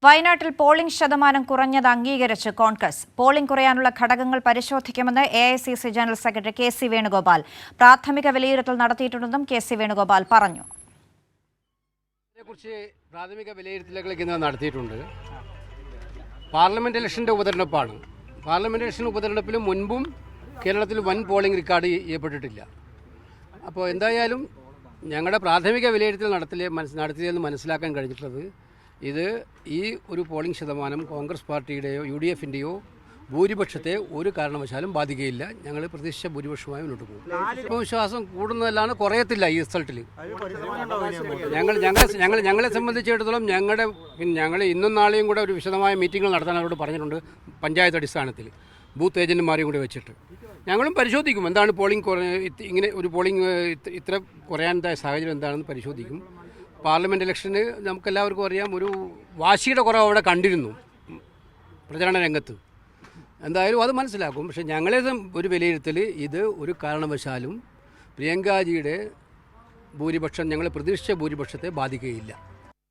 വയനാട്ടിൽ പോളിംഗ് ശതമാനം കുറഞ്ഞത് അംഗീകരിച്ച് കോൺഗ്രസ്. പോളിംഗ് കുറയാനുള്ള ഘടകങ്ങൾ പരിശോധിക്കുമെന്ന് AICC general secretary K C. Venugopal പ്രാഥമിക വിലയിരുത്തൽ നടത്തിയിട്ടുണ്ടെന്നും കെ.സി. വേണുഗോപാൽ പറഞ്ഞു. ഇതിനെക്കുറിച്ച് പ്രാഥമിക വിലയിരുത്തലുകൾ നടത്തിയിട്ടുണ്ട്. പാർലമെന്റ് ഇലക്ഷന്റെ ഉപതെരഞ്ഞെടുപ്പാണ്. പാർലമെന്റ് ഇലക്ഷൻ ഉപതെരഞ്ഞെടുപ്പിലും മുൻപും കേരളത്തിൽ വൻ പോളിംഗ് റെക്കോർഡ് ചെയ്യപ്പെട്ടിട്ടില്ല. അപ്പോൾ എന്തായാലും ഞങ്ങളുടെ പ്രാഥമിക വിലയിരുത്തൽ നടത്തിയതെന്ന് മനസ്സിലാക്കാൻ കഴിഞ്ഞിട്ടുള്ളത് ഇത് ഈ ഒരു പോളിംഗ് ശതമാനം കോൺഗ്രസ് പാർട്ടിയുടെയോ UDFൻ്റെയോ ഭൂരിപക്ഷത്തെ ഒരു കാരണവശാലും ബാധിക്കുകയില്ല. ഞങ്ങൾ പ്രതീക്ഷിച്ച ഭൂരിപക്ഷമായി മുന്നോട്ട് പോകും. ആത്മവിശ്വാസം കൂടുന്നതല്ലാതെ കുറയത്തില്ല ഈ റിസൾട്ടിൽ. ഞങ്ങളെ സംബന്ധിച്ചിടത്തോളം ഞങ്ങൾ ഇന്നും നാളെയും കൂടെ ഒരു വിശദമായ മീറ്റിംഗുകൾ നടത്താൻ അവരോട് പറഞ്ഞിട്ടുണ്ട്. പഞ്ചായത്ത് അടിസ്ഥാനത്തിൽ ബൂത്ത് ഏജന്റുമാരെയും കൂടി വെച്ചിട്ട് ഞങ്ങളും പരിശോധിക്കും എന്താണ് ഇങ്ങനെ ഒരു പോളിംഗ് ഇത്ര കുറയാനുള്ള സാഹചര്യം എന്താണെന്ന് പരിശോധിക്കും. പാർലമെൻറ്റ് ഇലക്ഷന് നമുക്കെല്ലാവർക്കും അറിയാം, ഒരു വാശിയുടെ കുറവ് അവിടെ കണ്ടിരുന്നു പ്രചരണ രംഗത്ത്. എന്തായാലും അത് മനസ്സിലാക്കും. പക്ഷേ ഞങ്ങളെ ഒരു വിലയിരുത്തൽ ഇത് ഒരു കാരണവശാലും പ്രിയങ്കാജിയുടെ ഭൂരിപക്ഷം ഞങ്ങൾ പ്രതീക്ഷിച്ച ഭൂരിപക്ഷത്തെ ബാധിക്കുകയില്ല.